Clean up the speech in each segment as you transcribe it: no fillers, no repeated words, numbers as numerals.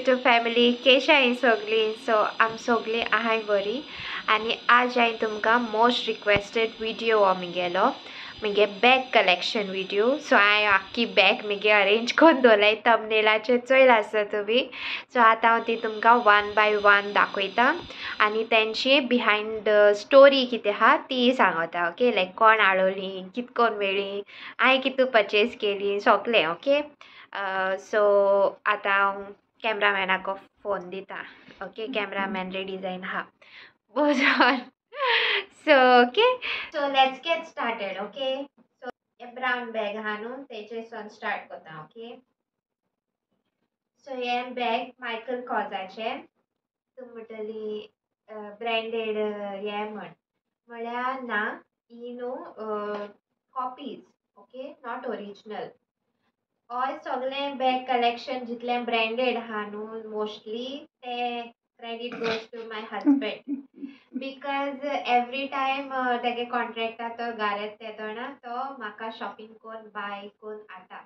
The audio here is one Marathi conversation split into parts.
YouTube फॅमिली केशा हाय सगळी. सो आम सगळी आहाय बरी आणि आज हांवें तुमकां मोस्ट रिक्वेस्टेड व्हिडिओ हो म्हगेलो म्हगे बॅग कलेक्शन व्हिडिओ. सो हांवें आख्खी बॅग म्हगे अरेंज करून दवरलाय. थंबनेलाचेर चोयल आसा तुमी. सो आतां हांव ती तुमकां वन बाय वन दाखयता आनी तेंची बिहायंड स्टोरी कितें आहा ती सांगता. ओके, लायक कोण हाडोली, कितकोन मेळ्ळी, हांवें कितू परचेज केली, सगळें. ओके, सो आतां हांव कॅमेरामॅनाक फोन दिता. ओके, कॅमेरामॅन रेडी जायन आहा. बोजोन. So okay, so let's get started. Okay, so हे ब्राउन बॅग आहा न्हू, तेचेसून स्टार्ट करता. ओके, सो हे बॅग मायकल कॉजाचें. तूं म्हणटली ब्रँडेड हे म्हळ्यार ना, ही न्हू copies. Okay, not original. All सगळे बॅग कलेक्शन जितले ब्रँडेड आहा न्हू मोस्टली ते credit goes to my husband. Because every time तेगे कॉन्ट्रॅक्टा तो घारात येतो ना, तो म्हाका शॉपिंग कोन्न बाय कोन्न हाडटा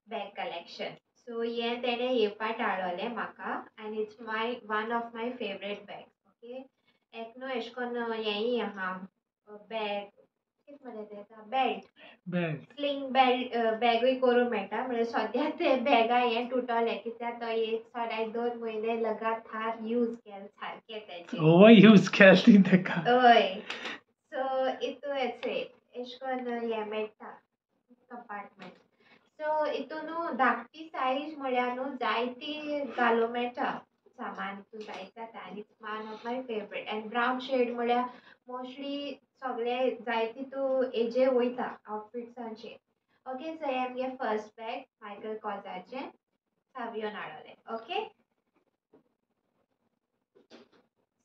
बॅग कलेक्शन. सो हे तेणे येवपाट हाडलोलें म्हाका आनी it's one of my favourite bag. Okay, एक न्हू एशें कोन्न हेंय आहा बॅग, कितें म्हणटा तेका, बेल्ट, स्लिंग बेल्ट बॅगूय करूं मेळटा. म्हणजे सद्या ते बॅगा हें तुटोलें कित्याक तो एक सदाय 2 म्हयने लगातार यूज केलें सारकें तेजें. यूज केलें तेका. हय, सो इतू एशें कोन्न हें मेळटा कंपार्टमेंट. सो हितून न्हू धाकटी सायज म्हळ्यार न्हू जायती घालूं मेळटा सामान. हितून जायत जाता आनी it's one of my favourite. आनी ब्रावन शेड म्हळ्यार मोस्टली सगळे जायती तूं हेजे वयता आउटफिट्सांचेर. ओके, सो हे आमगे फर्स्ट बॅग मायकल कॉजाचें सावियोन हाडोलें. ओके,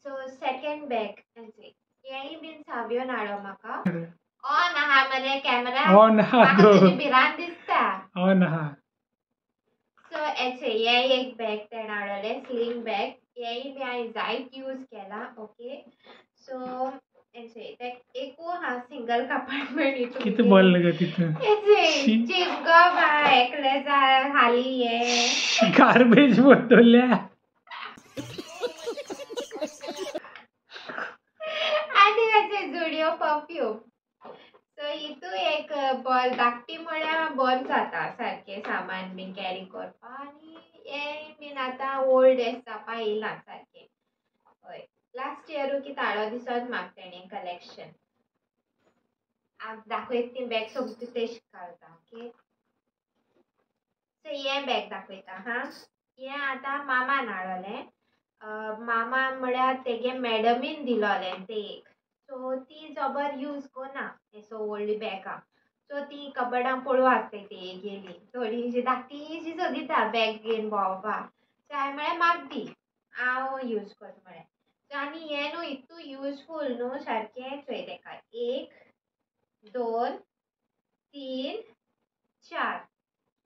सो सेकेंड बॅग हेंय बीन सावियोन हाडो म्हाका. ऑन आहा मरे कॅमेरा, ऑन आहा म्हाका तो. तुजी भिरांत दिसता. ऑन आहा. सो हे एक बॅग तेणें हाडोलें स्लिंग बॅग. हेय बी हांवें जायत यूज केला. ओके, सो एकू आहा सिंगल कंपार्टमेंट. हितून कितें बोल्ल गे तितून. चिप गो बाय एकले हाली हे गार्बेज बोटोल्या आनी तेचे जुडियो परफ्यूम. सो हितू एक बॉल धाकटी म्हळ्यार बरें जाता सारकें सामान बीन कॅरी करपा. आनी हे बीन आतां ओल्ड एश जावपा येयला सारकें. हय, लास्ट इयरू कितें हाडो दिसोत म्हाका तेणें कलेक्शन. हांव दाखयता ती बॅग सोमती तेश घालता. ओके, सो हे बॅग दाखयता हा. हे आतां मामान हाडोलें. मामा म्हळ्यार तेगे मॅडमीन दिलोलें ते एक. सो ती जबर यूज कोना एसो व्हडली बॅगां. सो ती कबडां पडूं आसताय ती गेली थोडीशी धाकटीशी सो दिता बॅग घेवन भोंवपा. सो हांवें म्हळें म्हाका दी, हांव यूज करता म्हळें. सो आनी हें न्हू इतू यूजफूल न्हू सारकें. चोय तेका 1 2 3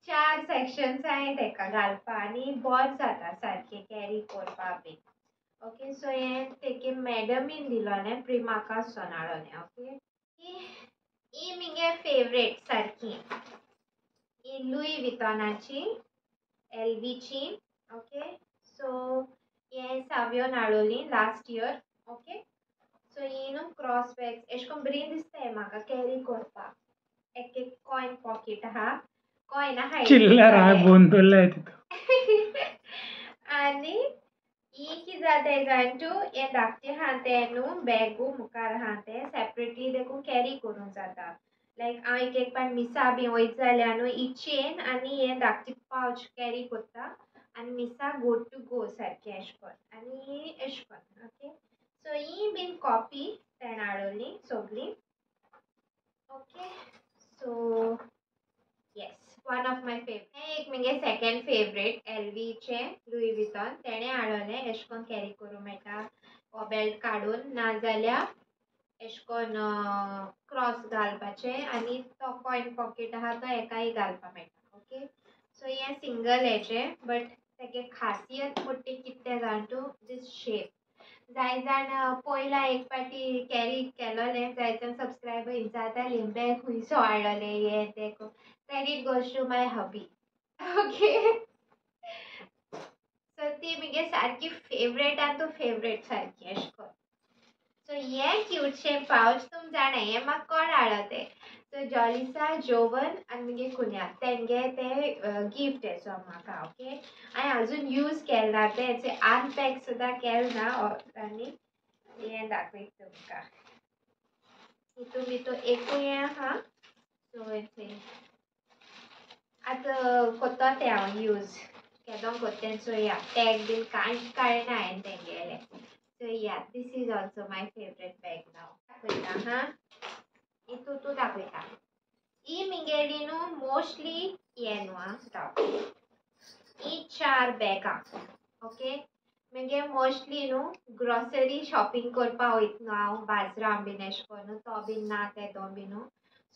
4 सेक्शन्स हाय तेका घालपा आनी बरें जाता सारकें कॅरी करपा बीन. ओके, सो हें तेगे मॅडमीन दिलोलें प्रिमाकासून हाडोलें. ओके, ही म्हगे फेवरेट सारकी. ही लुई वितॉनाची एलवीची. ओके, सो हे सावियोन हाडोली लास्ट इयर. ओके, सो ही न्हू क्रॉस बॅग एशें कोन्न बरी दिसताय म्हाका कॅरी करपा. एक कॉयन पॉकेट आहा, कॉयन आहा चिल्लर आहा बोंदोल्या तितून. आनी ही कितें जाताय जाणटू हे धाकटें आहा तें न्हू बॅगू मुखार आहा तें सेपरेटली देखून कॅरी करूंक जाता. लायक हांव एक पाट मिसा बी वयत जाल्यार न्हू ही चेन आनी हे धाकटें पावच कॅरी करता आनी मिसा गो टू गो सारकें एशें कोन्न आनी एशें कोन्न. ओके, सो ही बीन कॉपी तेणें हाडोली सगळी. Okay, so yes, one of my favourite. हें एक म्हगे सेकेंड फेवरेट एलवीचें लुई वितॉन. तेणें हाडोलें एशें कोन्न कॅरी करूं मेळटा हो बेल्ट काडून, नाजाल्यार एशें कोन्न क्रॉस घालपाचें आनी तो कॉयन पॉकेट आहा तो एकाय घालपा मेळटा. ओके, सो हें सिंगल हेजें बट तेगे खासियत मोठी कितें जाण तूं दीस शेप. जाय जाण पयला एक पाटी कॅरी केलोलें, जाय जाण सबस्क्रायबर विचारतालीं बॅग खुंयसो हाडलोलें हें तें. Credit goes to my hubby. Okay, so ती ती मुगे सारकी फेवरेट आनी तू फेवरेट सारकी अशें करून. सो हे क्यूटशे पाउच तुम जाणा हे म्हाका कोण हाडलो ते. सो जॉलिसा जोवन आनी मुगे कुन्या तेंगे ते गिफ्ट येसो म्हाका. ओके हांवें अजून यूज केलना ते अनपॅक सुद्दां केलना आनी हे दाखयत तुमकां. हितून भितर एकूय हें आहा. सो आतां कोत्तो ते हांव यूज केदों कोत्तें. सो या टॅग बीन कांयच काडना हांवें तेंगेले. So yeah this is also my favourite bag नाव. दाखयता हा हितून तूं दाखयता. ही मिगेली न्हू मोस्टली हे न्हू आं ही 4 बॅगां. ओके मुगे मोस्टली न्हू ग्रॉसरी शॉपिंग करपा वयता न्हू हांव बाजरां बीन एशें कोन्न तो बीन ना तेदो बीन न्हू.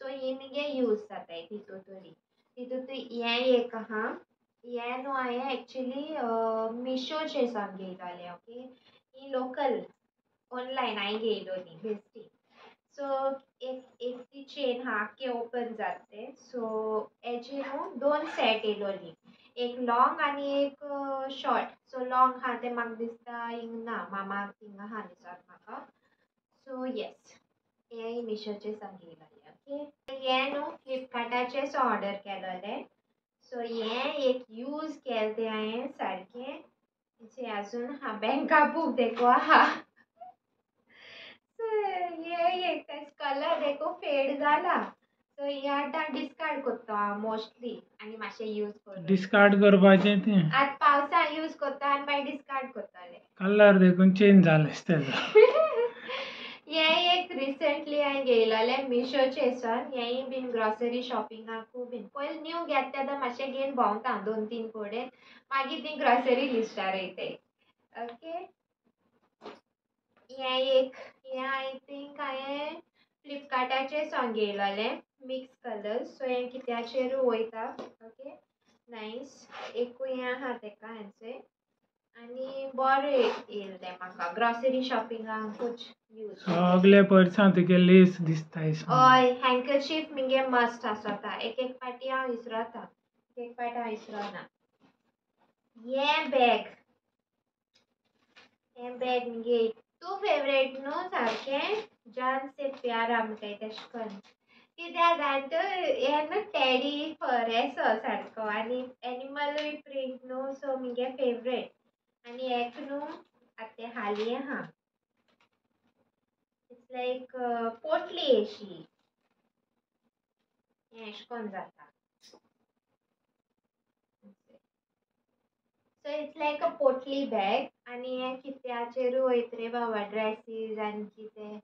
सो ही मुगे यूज जाताय तितू तरी. तितून हें एक आहा. हें न्हू हांवें एक्चुली मिशोचेर सावन घेतलेलें. ओके ही लोकल ऑनलायन हांवें घेयलोली बेश्टी. सो एक ती चेन आहा की ओपन जाता. सो हेची न्हू 2 सेट येयलोली. एक लॉंग आनी एक शॉर्ट. सो लॉंग आहा ते म्हाका दिसता हिंग ना मामा थिंग आहा दिसता म्हाका. सो येस हें मिशोचेर सावन घेयलोलें. ओके हें न्हू फ्लिपकार्टाचेर ऑर्डर केलोलें. सो हें एक यूज केलें तें हांवें सारकें. अजून हा बँका बूक देखो आहा. ये एक कलर देखो फेड जाला. सो हे आतां डिस्कार्ड कोत्ता हांव मोस्टली आनी मातशें यूज करता. डिस्कार्ड करपाचें तें आतां पावसां यूज कोत्ता आनी मागीर डिस्कार्ड कोत्तालें. कलर देखून चेंज जालें तेजो. हे एक रिसेंटली हांवें घेयलोलें मिशोचेर सावन. हेंय बीन ग्रॉसरी शॉपिंगाकू बीन पयलीं न्यू घेता तेन्ना मातशें घेवन भोंवता 2-3 कडेन. मागीर ती ग्रॉसरी लिस्टार वयताय. ओके हें एक हें आय थिंक हांवें फ्लिपकार्टाचेर सावन घेयलोलें मिक्स कलर्स. सो हें कित्याचेरूय वयता. Okay nice. एकूय हें आहा तेका हेंचें आनी बरें येयलें तें म्हाका ग्रॉसरी शॉपिंगाकूच यूज. सगले पर्सां तुगे लेस दिसताय. हय हँकरचीफ मुगे मस्ट आसता. एक पाटी हांव विसरता. एक पाटी हांव विसरना. हें बॅग मुगे तू फेवरेट न्हू सारकें. जान से प्यारा म्हणटाय तेशें करून. कित्याक जाणा हें न्हू टॅडी फर एसो सारको आनी एनिमलूय प्रिंट न्हू. सो मुगे फेवरेट. आनी एक न्हू आतां तें हालीं आहा. इट्स लायक पोटली अशी हें एशें कोन्न जाता. सो इट्स लायक अ पोटली बॅग आनी हें कित्याचेरूय वयता रे बाबा ड्रेसीस आनी कितें.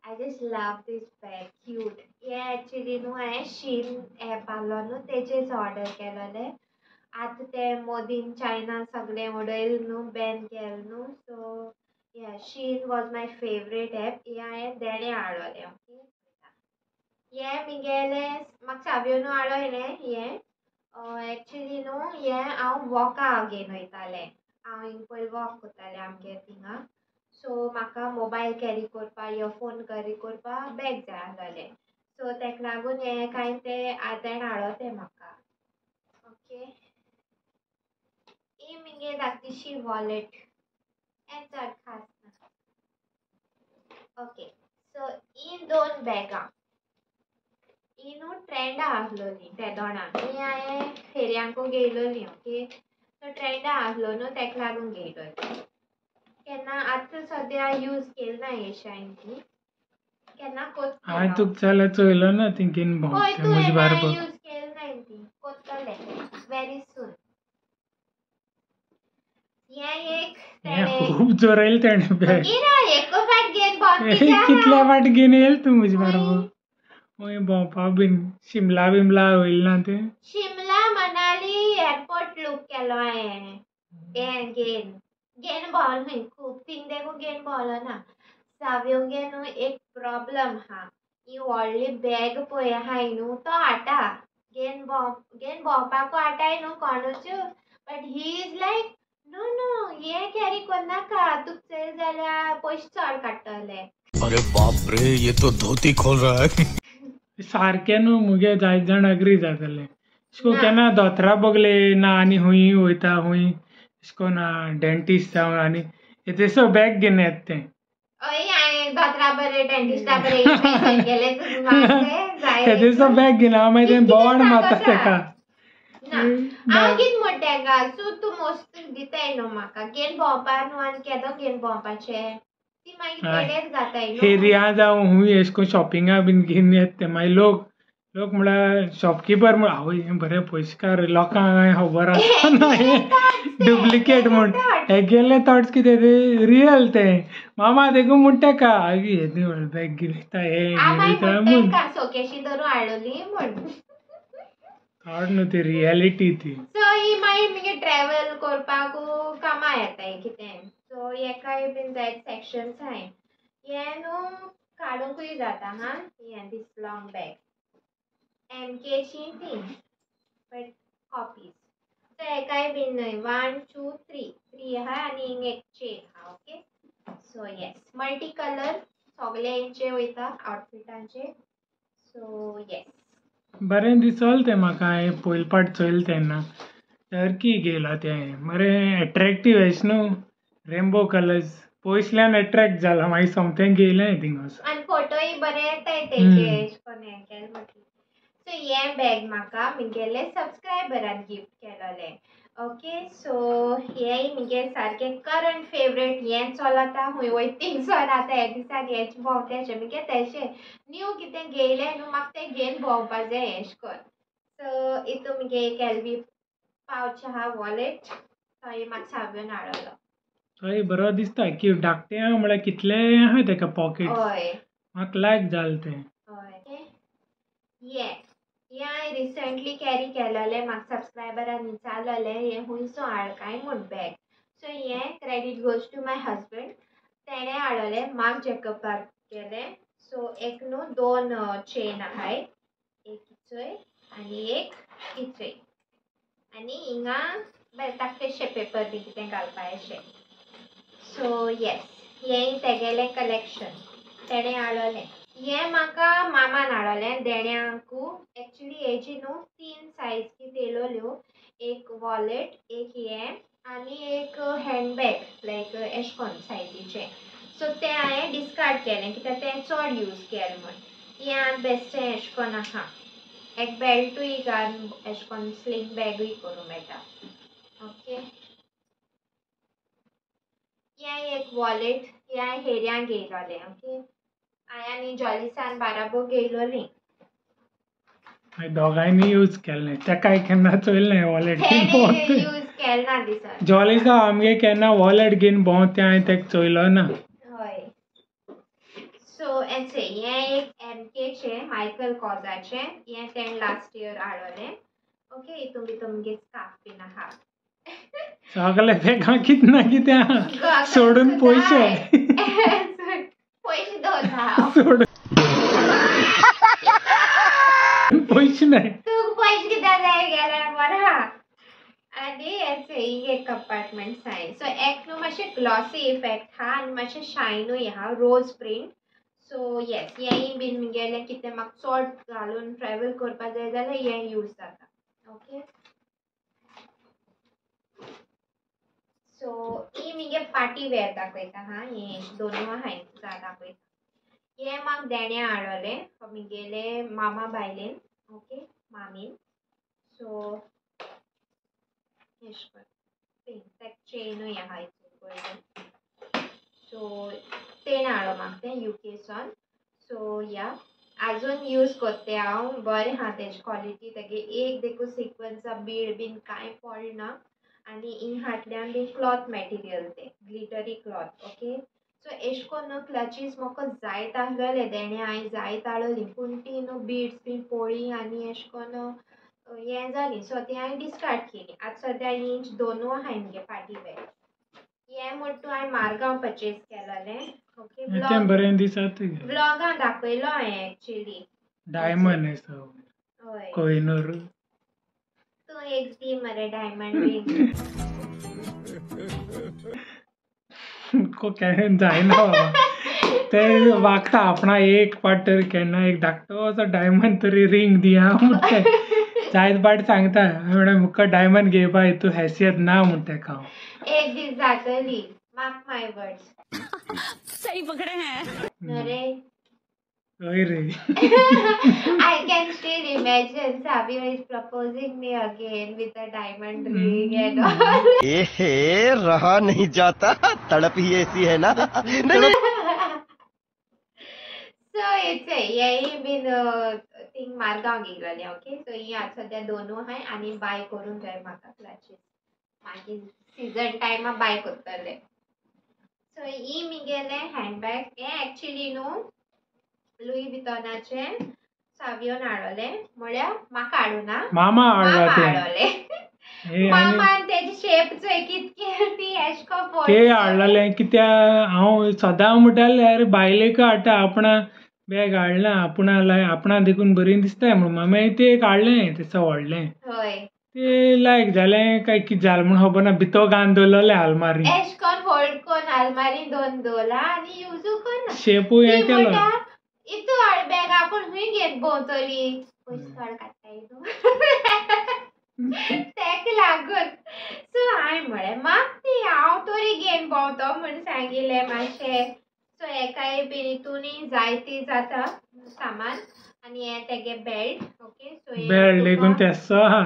I just love this bag cute. हें एक्चुली न्हू हांवें शीन एप आहलो न्हू तेचेर ऑर्डर केलोलें. आतां तें मोदीन चायना सगळें उडयलें न्हू बॅन केलें न्हू. सो या शीन वॉज माय फेवरेट एप. हें हांवें देणे हाडलोलें. ओके हें मुगेलें म्हाका सावियोनू हाडलोलें. हें एक्चुली न्हू हें हांव वॉका घेवन वयतालें. हांव हिंग पयलीं वॉक कोत्तालें आमगे थिंगा. सो म्हाका मोबायल कॅरी करपा इयरफोन कॅरी करपा बॅग जाय आहलोलें. सो तेका लागून हें कांय तें आतां हाडलो तें म्हाका. ओके ही मुगे धाकटीशी वॉलेट हें चड खास ना. ओके सो ही 2 बॅगां ही न्हू ट्रेंडा आहलोली तेदोणां. ही हांवें फेरयांकू घेयलोली. ओके सो ट्रेंडा आहलो न्हू तेका लागून घेयलोली. केन्ना आतां सद्या यूज केलना हे शायन केन्ना कोत्ता. हांवें तुका जाल्यार चोयलो ना ती घेवन हय भोंवता तूं म्हजे बारबर. यूज केलना ती कोत्तलें वेरी सून. हें एक हें खूब जोरायलें तेणें बॅग. एको फाट घेवन भोंवता कितल्या फाट घेवन येयलें तूं म्हजे बारबर. खंय भोंवपा बीन शिमला बिमला वयलें ना तें. शिमला मनाली एअरपोर्ट लूक केलो हांवें. हें घेवन भोंवलो न्हय खूब थिंग देखून घेवन भोंवलो ना. सावियोंगे न्हू एक प्रॉब्लम आहा. ही व्हडली बॅग पळय आहाय न्हू तो हाडटा घेवन भोंवपाकू हाडटाय न्हू कोणूच. But he is like no हें कॅरी कोन्नाका तुका चोय जाल्यार पयशे चड काडटले. अरे बाप रे ये तो धोती खोल रहा है. सारकें न्हू मुगे जायत जाण अग्री जाताले. सो केन्ना दोतोरा बगले ना आनी हूंय वयता हूंय कोण डेंटिस्ट जावन आनी तेसो बॅग घेवन येत ते हांवें दोतोरा बरें डेंटिस्टा बरें पैसे गेले तुका मागचे तेसो बॅग घेवन हांव मागीर तें बोवाड मारता तेका हांव कितें म्हणटा तेका सो तूं मस्त दिताय न्हू म्हाका घेवन भोंवपा न्हू आनी केदो घेवन भोंवपाचें ती मागीर पेडेर जाताय न्हू एरिया जावं हुंय एश कोन्न शॉपिंगा बीन घेवन येत ते मागीर लोक म्हळ्यार शॉपकीपर म्हण आवय हें बरें पयशेकार लोकांक खबर आसतना हें डुप्लिकेट म्हूण हे गेले थॉट्स कितें ते रियल ते मामा देखून म्हूण तेका हें बॅग घेता हें घेता म्हूण सोकेशी धरून हाडली म्हण थॉट न्हू ती रियलिटी ती सो ही मागीर मगे ट्रॅव्हल करपाक कामां येताय कितें सो हेकाय बीन जायत सेक्शन्स आहाय हें न्हू काडूंकूय जाता हा हें दीस लॉंग बॅग MK ची ती बट कॉपीज सो हेकाय बीन न्हय 1 2 3 आहा आनी हिंग एक चेन आहा okay so yes multi colour सगळ्यांचे वयता आउटफिटांचे सो येस बरें दिसोल तें म्हाका हांवें पयले पाट चोयलें तेन्ना टर्की गेला तें बरें एट्रॅक्टीव एश न्हू रेनबो कलर्स पयसल्यान एट्रॅक्ट जाला मागीर सोमतें गेलें थिंगा वचून आनी फोटोय बरे येताय तेजे एश कोन्न हें केलें म्हटलें सो हें बॅग म्हाका म्हगेले सबस्क्रायबरान गिफ्ट केलोलें ओके सो हेंय म्हगे सारकें करंट फेवरेट हें चलता खूंय वयतींगसोन आतां हे दिसान हेचे भोंवतेशें म्हगे तेशें न्यू कितें घेयलें न्हू म्हाका तें घेवन भोंवपा जाय एश कोन्न सो हितू म्हगे एक LV पावच आहा वॉलेट थंय म्हाका सावन हाडलो हय बरो दिसता की धाकटें आहा म्हळ्यार कितले आहा तेका पॉकेट हय म्हाका लायक जालें तें हय हें हांवें रिसंटली कॅरी केलोलें म्हाका सबस्क्रायबरान विचारलोलें हें खुंयसो हाड काय म्हूण बॅग सो हें credit goes to my husband तेणें हाडलोलें मार्क जॅकबाक गेलें सो एक न्हू 2 चेन आहाय एक इचय आनी एक इचय आनी हिंगा धाकटेशें पेपर बी कितें घालपा अशें सो येस हें तेगेलें कलेक्शन तेणें हाडलोलें हें म्हाका मामान हाडलोलें देण्याकू एक्चुली हेजी न्हू 3 सायज कितें येयलोल्यो एक वॉलेट एक हें आनी एक हँडबॅग लायक एश कोन्न सायजीचें सो तें हांवें डिस्कार्ड केलें कित्याक तें चड यूज केलें म्हण हें आतां बेश्टें एश कोन्न आहा एक बेल्टूय घालून एश कोन्न स्लींग बॅगूय करूं मेळटा ओके हें एक वॉलेट हें हांवें हेऱ्यां घेयलोलें ओके हांवें आनी जॉलिसान बाराबो घेयलोलीं दोगांयनी यूज केलें तेकाय केन्ना चोयलें ना वॉलेट यूज केलना दिसन जॉलिसा आमगे केन्ना वॉलेट घेवन भोंवता हांवें तेका चोयलो ना हय सो एसे हें एक MKचें मायकल कॉजाचें हें तेणें लास्ट इयर हाडलोलें ओके हितून भितर मगे स्कार्फ बीन आहा सगळे बॅगां कितें ना कितें आहा सोडून पयशे पयशे दवरता सोडून पयशे नाय तुका पयशे कित्याक जाय गेल्यार बरो आहा आनी हेचे हिंग एक कंपार्टमेंट्स आहाय सो एक न्हू मातशें ग्लॉसी इफेक्ट आहा आनी मातशें शायनूय आहा रोज प्रिंट सो येस हेंय बीन म्हगेलें कितें म्हाका चड घालून ट्रॅव्हल करपा जाय जाल्यार हें यूज जाता ओके सो ही म्हगे पार्टी वेअर दाखयता हा हें दोनूय आहाय दाखयता हें म्हाका देण्या हाडलोलें म्हगेले मामा बायलेन ओके मामीन सो एश कोन्न तेक चेनूय आहा गोल्डन सो तेणें हाडलो म्हाका तें UK सावन सो या आजून यूज करते हांव बरें आहा तेजी क्वॉलिटी तेगे एक देखून सिक्वन्सा बीड बीन कांय पडना आनी हिंग हाटल्यान बी क्लॉथ मॅटिरियल तें ग्लिटरी क्लॉथ ओके सो एश कोन्न क्लचीस म्हाका जायत आहलोले देणे हांवें जायत हाडलोलीं पूण ती न्हू बिड्स बीन पोळी आनी एश कोन्न हें जालीं सो ती हांवें डिस्कार्ड केली आतां सद्या ही दोनूय आहाय म्हगे पार्टी वेअर हें म्हणटा तूं हांवें मारगांव परचेज केलोलें ओके तें बरें दिसता ब्लॉगां दाखयलो हांवें एक्चुली डायमंड एसो हय कोहिनूर तूं एक दी मरे डायमंड बीन जायना बाबा ते वागता आपणा एक पाट तरी केन्ना एक धाकटो असो डायमंड तरी रिंग दिया म्हणटा जायत पाट सांगता म्हणे मुका डायमंड घेवपा हितू हैसियत ना म्हण तेका हांव. एक दीस जातली, मार्क माय वर्ड्स. सही पकड़े हैं. अरे हय रे. I can still imagine Savio is proposing me again with a diamond ring and all. ए रहा नहीं जाता तड़प ही ऐसी है ना. So it's यही बीन थिंग मार्गांव गेलेले. ओके, सो ही आज सध्या दोनू हाय आणि बाय करून जाय म्हाका क्लचेस. मागीर सीझन टायमा बाय करतले. सो ही मिगेले हँडबॅग हे एक्चुअली न्हू लुई वितॉनाचे सावियोन हाडले, म्हळ्यार म्हाका हाडूना, मामा हाडला ते. हाडले. हे आनी मामान तेजी शेप चोय कितकी ती एशको ते हाडलेले कित्या हांव सदां म्हणटाले अरे बायलेक हाडटा आपणा बॅग हाडला आपणा देखून बरी दिसताय म्हणून मामी ते एक हाडलें तें व्हडलें होय ते लायक जालें काय कितें जालें म्हूण खबर ना भितर घालून दवरलेलें आलमारी एशकोन फोल्ड कोन आलमारी दोन दवरला आनी यूजू कोन्ना. शेपूय हें केलो. इतू हाड बॅग आपूण खंय घेत भोंवतली पयस चड काडटा तेका लागून. सो हांवें म्हळें म्हाक ती हांव तरी घेवन भोंवतो म्हूण सांगिल्लें मातशें. सो एकाय बीन हितूनय जायती जाता सामान आनी हें तेगे बेल्ट. ओके, सो बेल्ट देखून तेसो आहा.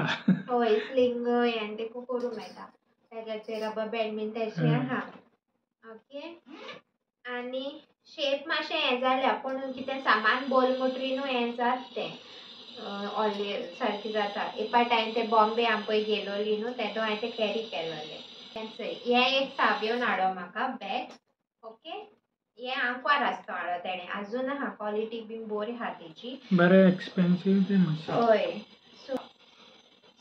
होय स्लिंग हें देखून करूं मेळटा तेगे रबर बँड बीन तेजें आहा. ओके, आनी शेप मातशें हें जाल्या पूण कितें सामान बोल मोटरी न्हू हें जात तें ऑल्ली सारकी जाता. एपा टायम ते बॉम्बे हांव पळय गेलोली न्हू तेदो हांवें तें कॅरी केलोलें. हें एक सावियोन हाडो म्हाका बॅग. ओके, हें आंकवार आसता हाडो तेणें आजून आहा क्वॉलिटी बीन बरी आहा तेजी. बरें एक्सपेन्सीव तें मातशें. होय,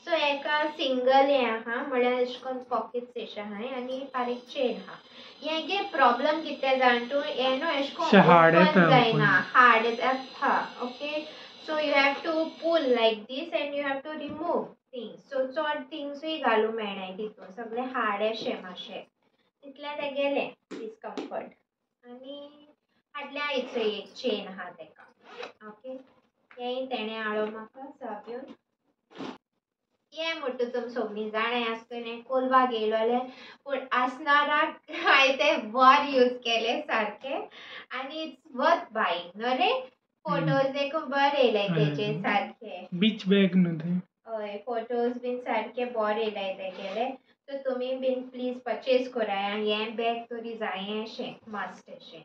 सो एका सिंगल हें आहा म्हळ्यार अशें करून पॉकेट्स एशे आहाय आनी बारीक चेन आहा. हें गे प्रॉब्लम कितें जाण तूं हें न्हू एशें अशें हार्ड कोन्न येता ओपन जायना, हार्ड येता. Okay, so you have to pull like this and you have to remove things. So चड थिंग्सूय घालूं मेळनाय तितून, सगळें हार्ड अशें मातशें तितलें तें गेलें डिस्कम्फर्ट. आनी फाटल्या हिचो एक चेन आहा तेका. ओके, हेंय तेणें हाडो म्हाका सावियोन. हें म्हणटा तुमी सगळीं जाणां आसतलें कोलवा गेलोलें पूण आसनाराक हांवें तें बर यूज केलें सारकें आनी इट्स वर्थ बायींग न्हू रे. फोटोज देखून बरे येयले तेजे सारके. बीच बॅग न्हू तें. हय, फोटोज बीन सारके बरे येयले तेगेले. सो तुमी बीन प्लीज परचेज कराय आनी हें बॅग तरी जाये अशें मस्ट अशें.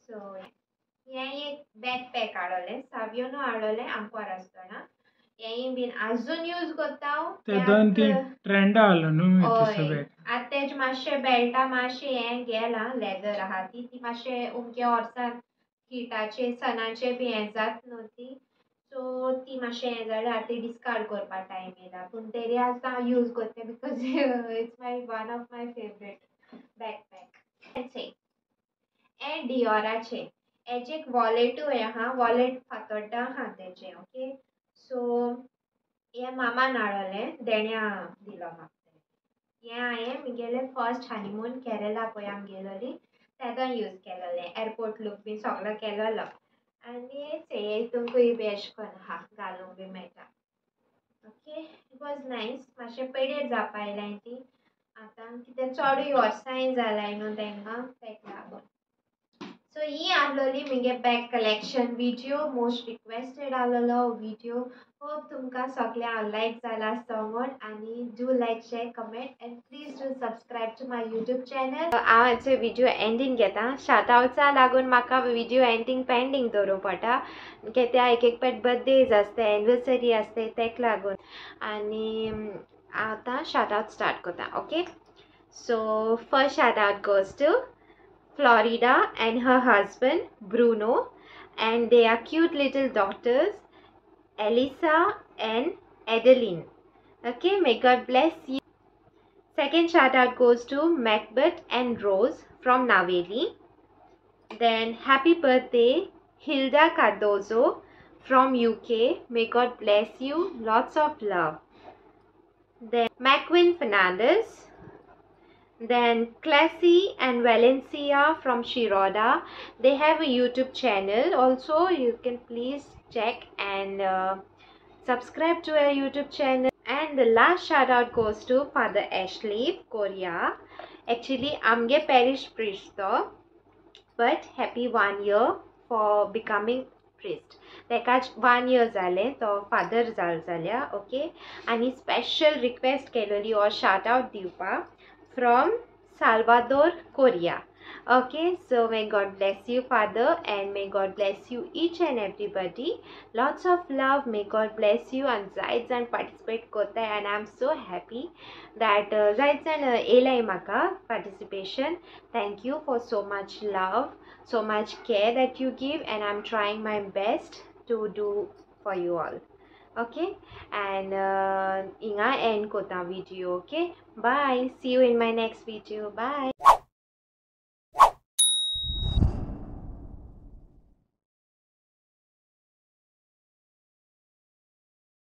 सो हें एक बॅकपॅक हाडोलें सावियोनू हाडोलें आंकवार आसतना. हेंय बीन आजून यूज करता हांव. ते दोन तीन ट्रेंड आसलो न्हू तसो हय, बॅग. आतां तेजे मातशें बेल्टा मातशें हें गेलां लेदर आहा ती मातशें उमके वर्सान हिटाचे सनाचे बी हें जात न्हू ती. सो ती मातशें हें जाल्यार आतां ती डिस्कार्ड करपा टायम येयला पूण तरी आतां हांव यूज करता because it's one of my favourite backpack. हें डियोराचें हेजें एक वॉलेटूय आहा, वॉलेट फातोड्डा आहा तेजें. ओके, सो हें मामान हाडोलें, देण्या दिलो म्हाका. हें हांवें म्हगेलें फर्स्ट हनीमून केरला पळय आमी गेलोलीं तेदोन यूज केलोलें. एअरपोर्ट लूक बीन सगळो केलोलो आनी हें हितूंकूय बी अशें करून आहा घालूंक बी मेळटा. Okay, it was nice. मातशें पेड्डेर जावपा आयलाय ती आतां कितें चडूय वर्सांय जालाय न्हू तेंकां तेका लागून. सो ही आहलोली म्हगे bag collection video, most requested आहलोलो विडियो. होप तुमकां सगळ्यांक लायक जाला आसता म्हूण आनी do like share comment and please do subscribe to my YouTube channel. हांव हेचो विडियो एंडींग घेता. शाउटआउट्सा लागून म्हाका विडियो एंडींग पेंडींग दवरूंक पडटा कित्याक एक पाट बर्थडेज आसताय, एनिवर्सरी आसताय तेका लागून. आनी आतां शाउटआउट स्टार्ट करता. Okay, so first shoutout goes to Florida and her husband Bruno, and their cute little daughters Elisa and Adeline. Okay, may God bless you. Second shout out goes to Macbeth and Rose from Naveli. Then happy birthday Hilda Cardozo from UK. May God bless you. Lots of love. Then Macwin Fernandez. Then Classy and Valencia from Shiroda. They have a YouTube channel also. You can please check and subscribe to our YouTube channel. And the last shout out goes to Father Ashley, Korea. Actually, amge parish priest though, but happy 1 year for becoming priest. ताका 1 year जाले तो father जाल्या, okay. आणि special request केलेली or shout out दिवपा from Salvador, Korea. Okay, so may God bless you, Father, and may God bless you each and everybody. Lots of love. May God bless you. And Zaidsan participate kota, and I'm so happy that Zaidsan elai maka participation. Thank you for so much love, so much care that you give, and I'm trying my best to do for you all. Okay, and inga end kota video. Okay, bye. See you in my next video. Bye.